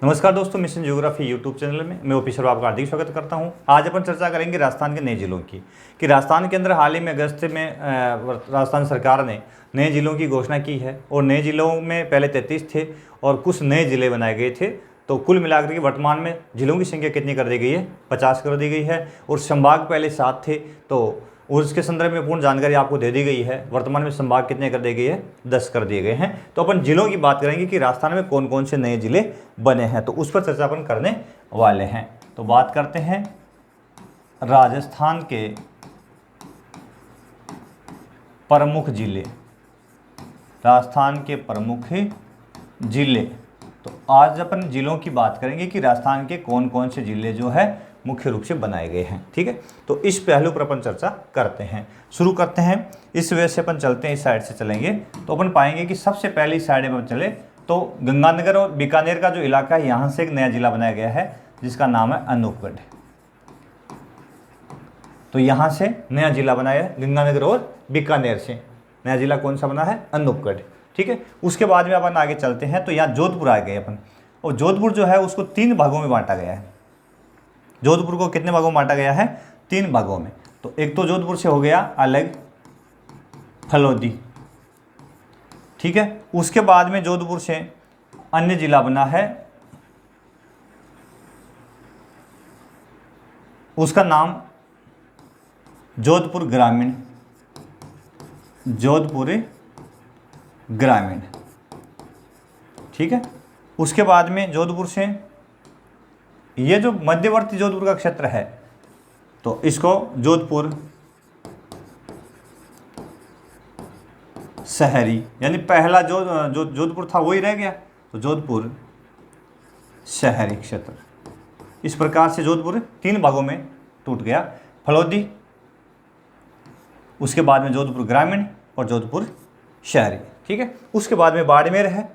नमस्कार दोस्तों, mission geography YouTube channel में मैं ओपी शर्मा आपका हार्दिक स्वागत करता हूं। आज अपन चर्चा करेंगे राजस्थान के नए जिलों की कि राजस्थान के अंदर हाल ही में अगस्त में राजस्थान सरकार ने नए जिलों की घोषणा की है और नए जिलों में पहले 33 थे और कुछ नए जिले बनाए गए थे। तो कुल मिलाकर के वर्तमान में जिलों की संख्या कितनी कर दी गई है? 50 कर दी गई है और संभाग पहले 7 थे। तो उसके संदर्भ में पूर्ण जानकारी आपको दे दी गई है। वर्तमान में संभाग कितने कर दिए गए हैं? 10 कर दिए गए हैं। तो अपन जिलों की बात करेंगे कि राजस्थान में कौन कौन से नए जिले बने हैं, तो उस पर चर्चा अपन करने वाले हैं। तो बात करते हैं राजस्थान के प्रमुख जिले। राजस्थान के प्रमुख जिले, तो आज अपन जिलों की बात करेंगे कि राजस्थान के कौन कौन से जिले जो है मुख्य रूप से बनाए गए हैं। ठीक है, तो इस पहलू पर अपन चर्चा करते हैं, शुरू करते हैं। इस वजह से अपन चलते हैं, इस साइड से चलेंगे तो अपन पाएंगे कि सबसे पहली साइड में चले तो गंगानगर और बीकानेर का जो इलाका है, यहाँ से एक नया जिला बनाया गया है जिसका नाम है अनूपगढ़। तो यहाँ से नया जिला बनाया है गंगानगर और बीकानेर से नया जिला कौन सा बना है? अनूपगढ़। ठीक है, उसके बाद में अपन आगे चलते हैं तो यहाँ जोधपुर आ गए अपन, और जोधपुर जो है उसको 3 भागों में बांटा गया है। जोधपुर को कितने भागों में बांटा गया है? 3 भागों में। तो एक तो जोधपुर से हो गया अलग फलोदी। ठीक है, उसके बाद में जोधपुर से अन्य जिला बना है, उसका नाम जोधपुर ग्रामीण। जोधपुर ग्रामीण। ठीक है, उसके बाद में जोधपुर से ये जो मध्यवर्ती जोधपुर का क्षेत्र है तो इसको जोधपुर शहरी, यानी पहला जो जोधपुर था वही रह गया, तो जोधपुर शहरी क्षेत्र। इस प्रकार से जोधपुर 3 भागों में टूट गया, फलोदी, उसके बाद में जोधपुर ग्रामीण और जोधपुर शहरी। ठीक है, उसके बाद में बाड़मेर है,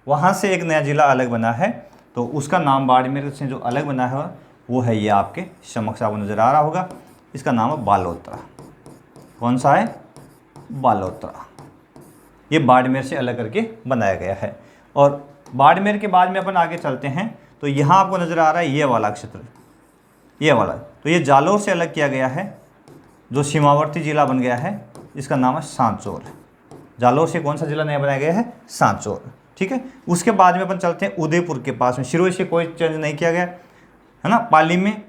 वहाँ से एक नया जिला अलग बना है, तो उसका नाम बाड़मेर से जो अलग बना है वो है, ये आपके समक्ष आपको नज़र आ रहा होगा, इसका नाम है बालोतरा। कौन सा है? बालोतरा। ये बाड़मेर से अलग करके बनाया गया है। और बाड़मेर के बाद में अपन आगे चलते हैं तो यहाँ आपको नज़र आ रहा है ये वाला क्षेत्र, ये वाला, तो ये जालोर से अलग किया गया है, जो सीमावर्ती जिला बन गया है, इसका नाम है सांचौर। जालोर से कौन सा जिला नया बनाया गया है? सांचौर। ठीक है, उसके बाद में अपन चलते हैं उदयपुर के पास में। शिरोई से कोई चेंज नहीं किया गया है ना, पाली में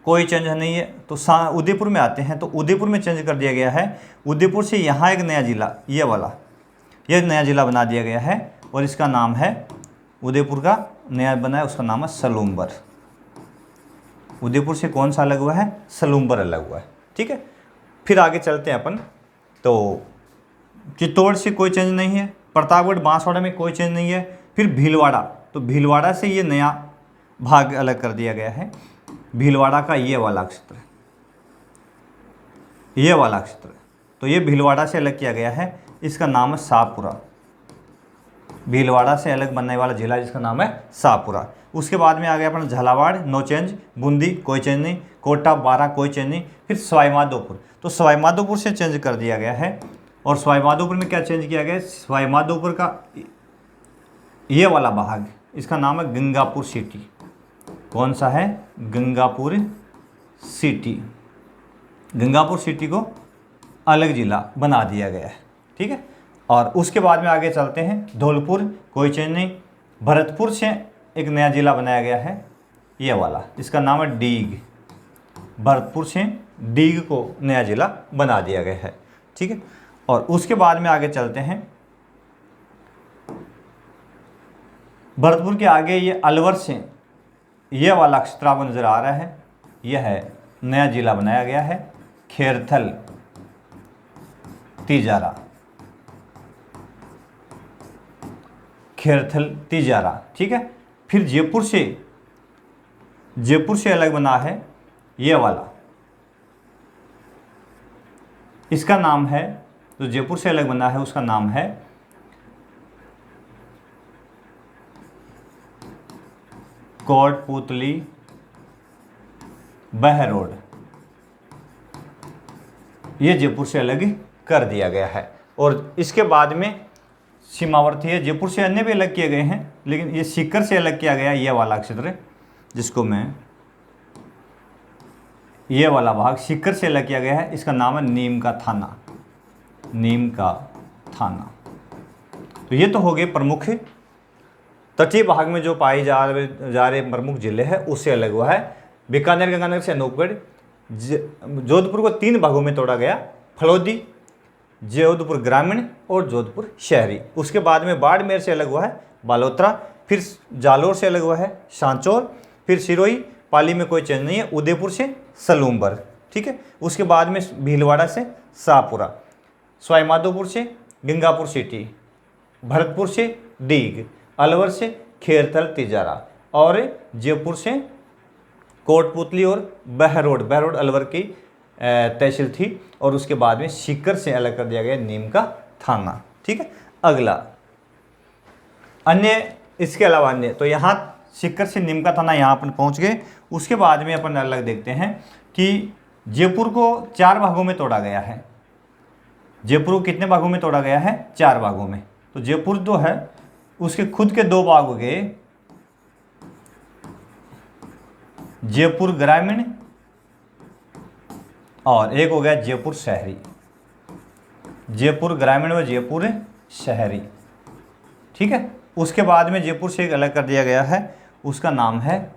कोई चेंज नहीं है, तो उदयपुर में आते हैं तो उदयपुर में चेंज कर दिया गया है। उदयपुर से यहाँ एक नया जिला, ये वाला, ये नया जिला बना दिया गया है और इसका नाम है, उदयपुर का नया बना है, उसका नाम है सलूम्बर। उदयपुर से कौन सा अलग हुआ है? सलूम्बर अलग हुआ है। ठीक है, फिर आगे चलते हैं अपन तो चित्तौड़ से कोई चेंज नहीं है, प्रतापगढ़ बांसवाड़ा में कोई चेंज नहीं है। फिर भीलवाड़ा, तो भीलवाड़ा से ये नया भाग अलग कर दिया गया है, भीलवाड़ा का ये वाला क्षेत्र, ये वाला क्षेत्र, तो ये भीलवाड़ा से अलग किया गया है, इसका नाम है शाहपुरा। भीलवाड़ा से अलग बनने वाला जिला जिसका नाम है शाहपुरा। उसके बाद में आ गया अपना झालावाड़, नो चेंज। बूंदी कोई चेंज नहीं। कोटा 12 कोई चेंज नहीं। फिर सवाई माधोपुर, तो सवाई माधोपुर से चेंज कर दिया गया है। और सवाई माधोपुर में क्या चेंज किया गया? सवाई माधोपुर का ये वाला भाग, इसका नाम है गंगापुर सिटी। कौन सा है? गंगापुर सिटी। गंगापुर सिटी को अलग जिला बना दिया गया है। ठीक है, और उसके बाद में आगे चलते हैं, धौलपुर कोई चेंज नहीं। भरतपुर से एक नया जिला बनाया गया है, ये वाला, इसका नाम है डीग। भरतपुर से डीग को नया जिला बना दिया गया है। ठीक है, और उसके बाद में आगे चलते हैं, भरतपुर के आगे ये अलवर से ये वाला क्षेत्र आपको नजर आ रहा है, यह है नया जिला बनाया गया है, खेरथल तिजारा। खेरथल तिजारा। ठीक है, फिर जयपुर से अलग बना है ये वाला, इसका नाम है, जो जयपुर से अलग बना है उसका नाम है कोटपुतली बहरोड। ये जयपुर से अलग कर दिया गया है। और इसके बाद में सीमावर्ती है, जयपुर से अन्य भी अलग किए गए हैं, लेकिन ये सीकर से अलग किया गया ये वाला क्षेत्र, जिसको मैं ये वाला भाग सीकर से अलग किया गया है, इसका नाम है नीम का थाना। नीम का थाना। तो ये तो हो गए प्रमुख तटीय भाग में जो पाए जा रहे प्रमुख जिले हैं, उससे अलग हुआ है। बीकानेर, गंगानगर से अनूपगढ़। जोधपुर को 3 भागों में तोड़ा गया, फलोदी, जोधपुर ग्रामीण और जोधपुर शहरी। उसके बाद में बाड़मेर से अलग हुआ है बालोतरा, फिर जालोर से अलग हुआ है सांचौर, फिर सिरोही, पाली में कोई चेंज नहीं है, उदयपुर से सलूम्बर, ठीक है। उसके बाद में भीलवाड़ा से शाहपुरा, सवाईमाधोपुर से गंगापुर सिटी, भरतपुर से डीग, अलवर से खेरथल तिजारा और जयपुर से कोटपुतली और बहरोड अलवर की तहसील थी। और उसके बाद में सीकर से अलग कर दिया गया नीम का थाना, ठीक है। अगला अन्य, इसके अलावा अन्य, तो यहाँ सीकर से नीम का थाना यहाँ अपन पहुँच गए। उसके बाद में अपन अलग देखते हैं कि जयपुर को 4 भागों में तोड़ा गया है। जयपुर को कितने भागों में तोड़ा गया है? 4 भागों में। तो जयपुर जो है उसके खुद के 2 भाग हो गए, जयपुर ग्रामीण और एक हो गया जयपुर शहरी। जयपुर ग्रामीण व जयपुर शहरी, ठीक है। उसके बाद में जयपुर से एक अलग कर दिया गया है, उसका नाम है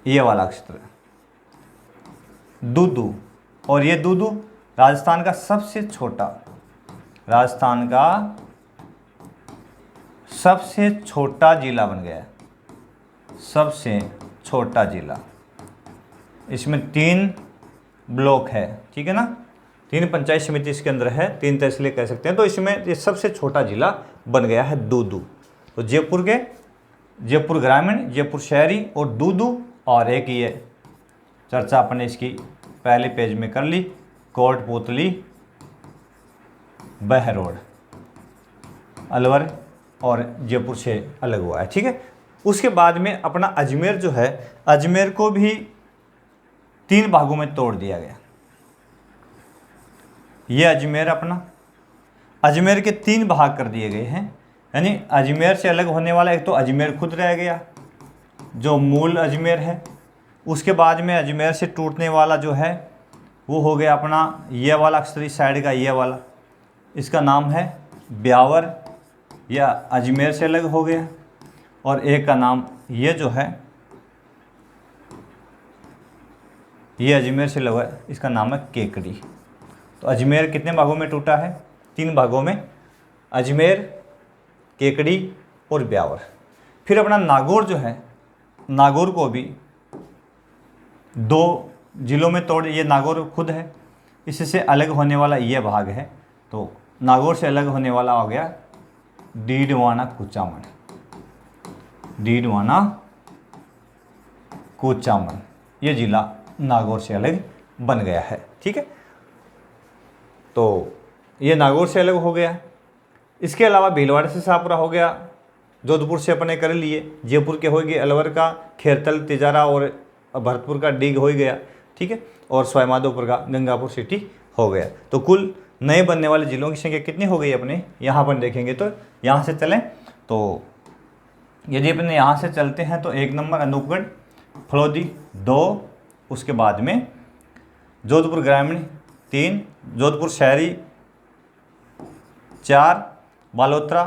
ये वाला क्षेत्र दूदू। और ये दूदू राजस्थान का सबसे छोटा, राजस्थान का सबसे छोटा जिला बन गया है, सबसे छोटा जिला। इसमें 3 ब्लॉक है, ठीक है ना, 3 पंचायत समिति इसके अंदर है, 3 तहसीलें कह सकते हैं। तो इसमें ये सबसे छोटा जिला बन गया है दूदू। तो जयपुर के जयपुर ग्रामीण, जयपुर शहरी और दूदू, और एक ये चर्चा अपने इसकी पहले पेज में कर ली, कोटपुतली, बहरोड, अलवर और जयपुर से अलग हुआ है, ठीक है। उसके बाद में अपना अजमेर जो है, अजमेर को भी 3 भागों में तोड़ दिया गया। ये अजमेर अपना, अजमेर के 3 भाग कर दिए गए हैं। यानी अजमेर से अलग होने वाला एक तो अजमेर खुद रह गया जो मूल अजमेर है। उसके बाद में अजमेर से टूटने वाला जो है वो हो गया अपना ये वाला अक्सर इस साइड का ये वाला, इसका नाम है ब्यावर, या अजमेर से अलग हो गया। और एक का नाम ये जो है ये अजमेर से लगा, इसका नाम है केकड़ी। तो अजमेर कितने भागों में टूटा है? 3 भागों में, अजमेर, केकड़ी और ब्यावर। फिर अपना नागौर जो है, नागौर को भी 2 जिलों में तोड़, ये नागौर खुद है, इससे अलग होने वाला ये भाग है। तो नागौर से अलग होने वाला हो गया डीडवाना कुचामन, डीडवाना कुचामन, ये जिला नागौर से अलग बन गया है, ठीक है। तो ये नागौर से अलग हो गया। इसके अलावा भीलवाड़ा से शाहपुरा हो गया, जोधपुर से अपने कर लिए, जयपुर के हो गए अलवर का खेरथल तिजारा और भरतपुर का डीग हो गया, ठीक है। और सवाईमाधोपुर का गंगापुर सिटी हो गया। तो कुल नए बनने वाले जिलों की संख्या कितनी हो गई अपने यहाँ पर देखेंगे। तो यहाँ से चलें तो यदि अपने यहाँ से चलते हैं तो 1 नंबर अनूपगढ़, फलोदी 2, उसके बाद में जोधपुर ग्रामीण 3, जोधपुर शहरी 4, बालोतरा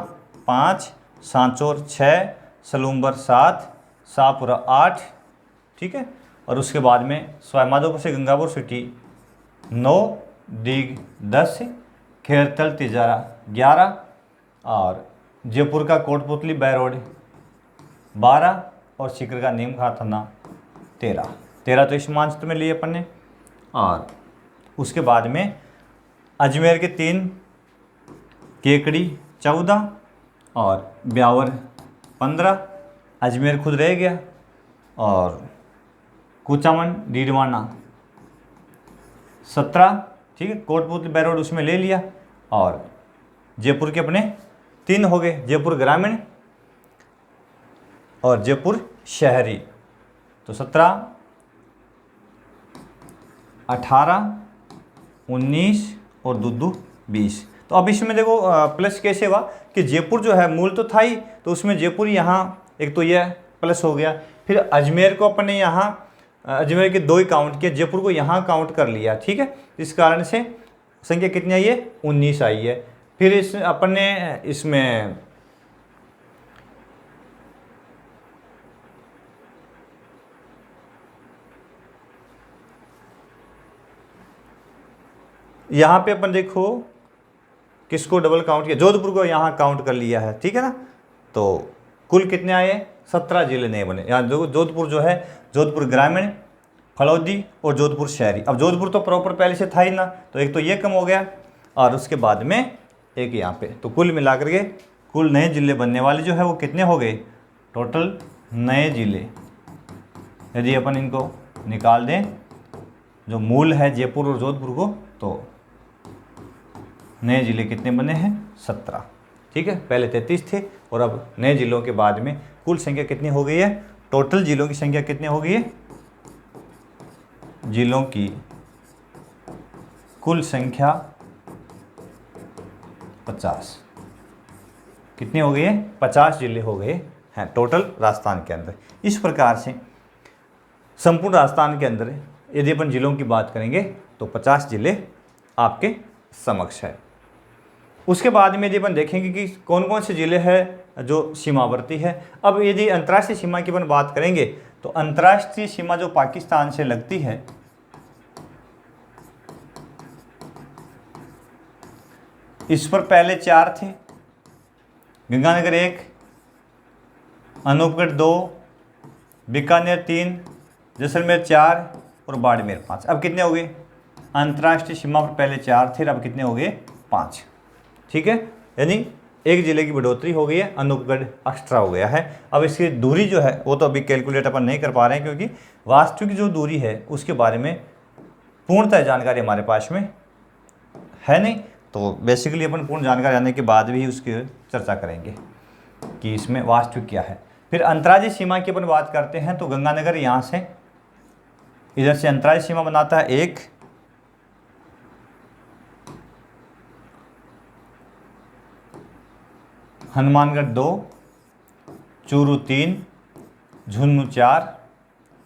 5, सांचौर 6, सलूम्बर 7, शाहपुरा 8, ठीक है। और उसके बाद में सवाईमाधोपुर से गंगापुर सिटी 9, डीग 10, खेरथल तिजारा 11 और जयपुर का कोटपुतली बहरोड 12 और सीकर का नीम का थाना 13 तो इस मानचित्र में लिए अपन ने। और उसके बाद में अजमेर के 3, केकड़ी 14 और ब्यावर 15, अजमेर खुद रह गया। और कुचामन डीडवाना 17, ठीक है, कोटपुतली बहरोड उसमें ले लिया। और जयपुर के अपने 3 हो गए, जयपुर ग्रामीण और जयपुर शहरी। तो 17, 18, 19 और दूदू 20। तो अब इसमें देखो प्लस कैसे हुआ कि जयपुर जो है मूल तो था ही, तो उसमें जयपुर यहाँ एक तो यह प्लस हो गया, फिर अजमेर को अपने यहाँ अजमेर के 2 ही काउंट किया, जयपुर को यहाँ काउंट कर लिया, ठीक है। इस कारण से संख्या कितनी आई है, 19 आई है। फिर इस अपने इसमें यहाँ पे अपन देखो किसको डबल काउंट किया, जोधपुर को यहाँ काउंट कर लिया है, ठीक है ना। तो कुल कितने आए, 17 जिले नए बने। यहाँ जोधपुर जो है, जोधपुर ग्रामीण, फलौदी और जोधपुर शहरी। अब जोधपुर तो प्रॉपर पहले से था ही ना, तो एक तो ये कम हो गया और उसके बाद में एक यहाँ पे, तो कुल मिलाकर के कुल नए जिले बनने वाले जो है वो कितने हो गए, टोटल नए जिले यदि अपन इनको निकाल दें, जो मूल है जयपुर और जोधपुर को, तो नए जिले कितने बने हैं, 17, ठीक है। पहले 33 थे और अब नए जिलों के बाद में कुल संख्या कितनी हो गई है, टोटल जिलों की संख्या कितनी हो गई है, जिलों की कुल संख्या 50, कितनी हो गई है, 50 जिले हो गए हैं टोटल राजस्थान के अंदर। इस प्रकार से संपूर्ण राजस्थान के अंदर यदि अपन जिलों की बात करेंगे तो 50 जिले आपके समक्ष है। उसके बाद में यदि अपन देखेंगे कि कौन कौन से जिले हैं जो सीमावर्ती है। अब यदि अंतर्राष्ट्रीय सीमा की अपन बात करेंगे तो अंतर्राष्ट्रीय सीमा जो पाकिस्तान से लगती है, इस पर पहले 4 थे, गंगानगर 1, अनूपगढ़ 2, बीकानेर 3, जैसलमेर 4 और बाड़मेर 5। अब कितने हो गए, अंतर्राष्ट्रीय सीमा पर पहले 4 थे, अब कितने हो गए, 5, ठीक है। यानी एक जिले की बढ़ोतरी हो गई है, अनूपगढ़ एक्स्ट्रा हो गया है। अब इसकी दूरी जो है वो तो अभी कैलकुलेट अपन नहीं कर पा रहे हैं, क्योंकि वास्तविक जो दूरी है उसके बारे में पूर्णतः जानकारी हमारे पास में है नहीं। तो बेसिकली अपन पूर्ण जानकारी आने के बाद भी उसकी चर्चा करेंगे कि इसमें वास्तविक क्या है। फिर अंतर्राज्यीय सीमा की अपन बात करते हैं तो गंगानगर यहाँ से इधर से अंतर्राज्यीय सीमा बनाता है 1, हनुमानगढ़ 2, चूरू 3, झुंझुनू 4,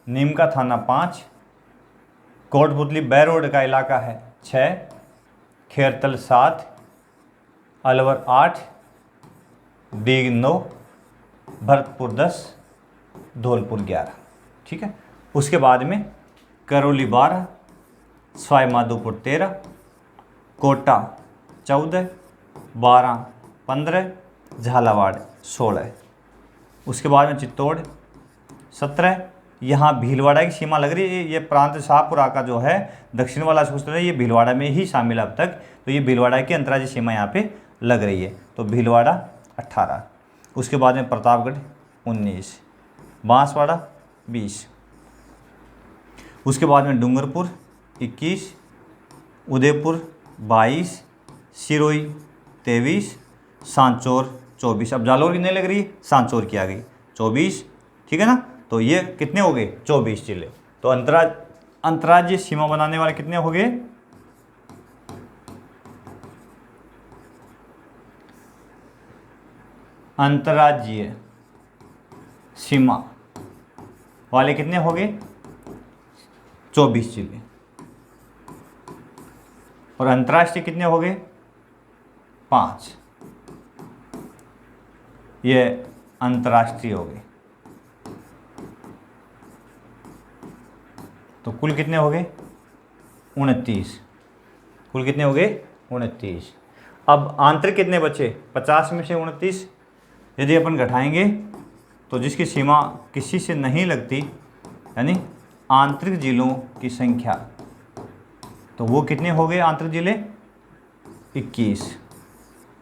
नीमका थाना 5, कोटपुतली बैरोड का इलाका है 6, खेरतल 7, अलवर 8, डीग 9, भरतपुर 10, धौलपुर 11, ठीक है। उसके बाद में करौली 12, सवाई माधोपुर 13, कोटा 14, 12, 15, झालावाड़ 16। उसके बाद में चित्तौड़ 17, यहाँ भीलवाड़ा की सीमा लग रही है। ये प्रांत शाहपुरा का जो है दक्षिण वाला सूत्र है, ये भीलवाड़ा में ही शामिल है अब तक, तो ये भीलवाड़ा की अंतर्राज्यीय सीमा यहाँ पे लग रही है। तो भीलवाड़ा 18, उसके बाद में प्रतापगढ़ 19, बांसवाड़ा 20, उसके बाद में डूंगरपुर 21, उदयपुर 22, सिरोही 23, सांचौर 24। अब जालौर की नहीं लग रही, सांचौर की आ गई 24, ठीक है ना। तो ये कितने हो गए, 24 जिले। तो अंतर्राज्यीय सीमा बनाने वाले कितने हो गए, अंतर्राज्यीय सीमा वाले कितने हो गए, 24 जिले। और अंतर्राष्ट्रीय कितने हो गए, 5, ये अंतर्राष्ट्रीय हो गए। तो कुल कितने हो गए, 29, कुल कितने हो गए, 29। अब आंतरिक कितने बचे, 50 में से 29 यदि अपन घटाएंगे तो जिसकी सीमा किसी से नहीं लगती, यानी आंतरिक जिलों की संख्या, तो वो कितने हो गए आंतरिक जिले, 21।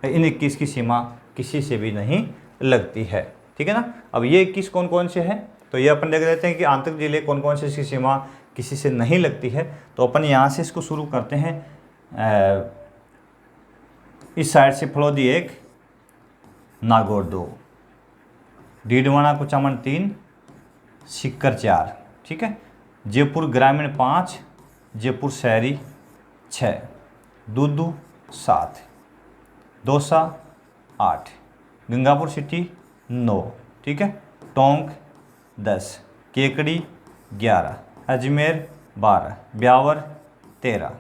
इन 21 की सीमा किसी से भी नहीं लगती है, ठीक है ना। अब ये 21 कौन कौन से हैं, तो ये अपन देख लेते हैं कि आंतरिक जिले कौन कौन से, इसकी सीमा किसी से नहीं लगती है। तो अपन यहाँ से इसको शुरू करते हैं। इस साइड से फलौदी 1, नागौर 2, डीडवाना कुचामन 3, सीकर 4, ठीक है। जयपुर ग्रामीण 5, जयपुर शहरी 6, दूदू 7, दौसा 8, गंगापुर सिटी 9, ठीक है, टोंक 10, केकड़ी 11, अजमेर 12, ब्यावर 13,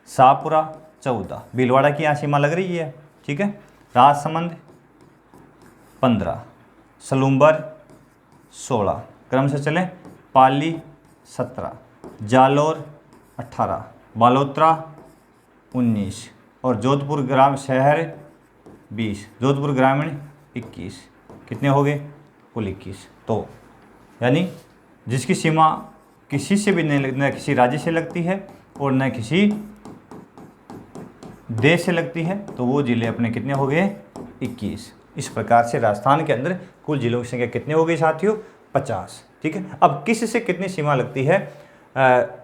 शाहपुरा 14, भीलवाड़ा की यहाँ सीमा लग रही है, ठीक है, राजसमंद 15, सलूम्बर 16, क्रम से चलें, पाली 17, जालोर 18, बालोतरा 19 और जोधपुर ग्राम शहर 20, जोधपुर ग्रामीण 21, कितने हो गए? कुल 21। तो यानी जिसकी सीमा किसी से भी न किसी राज्य से लगती है और न किसी देश से लगती है, तो वो ज़िले अपने कितने हो गए? 21। इस प्रकार से राजस्थान के अंदर कुल जिलों की संख्या कितने हो गई साथियों? 50। ठीक है, अब किस से कितनी सीमा लगती है,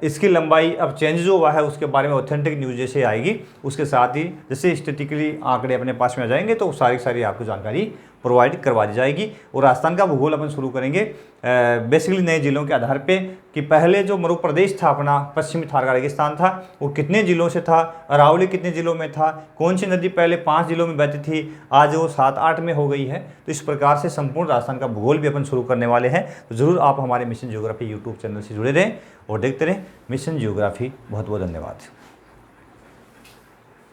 इसकी लंबाई अब चेंज जो हुआ है उसके बारे में ऑथेंटिक न्यूज़ जैसे आएगी, उसके साथ ही जैसे स्टैटिस्टिकली आंकड़े अपने पास में आ जाएंगे तो सारी आपको जानकारी प्रोवाइड करवा दी जाएगी। और राजस्थान का भूगोल अपन शुरू करेंगे बेसिकली नए जिलों के आधार पे कि पहले जो मरु प्रदेश था अपना, पश्चिमी थार का रेगिस्तान था, वो कितने जिलों से था, अरावली कितने जिलों में था, कौन सी नदी पहले 5 जिलों में बहती थी, आज वो 7-8 में हो गई है। तो इस प्रकार से संपूर्ण राजस्थान का भूगोल भी अपन शुरू करने वाले हैं। तो ज़रूर आप हमारे मिशन जियोग्राफी यूट्यूब चैनल से जुड़े रहें और देखते रहें मिशन जियोग्राफी। बहुत बहुत धन्यवाद।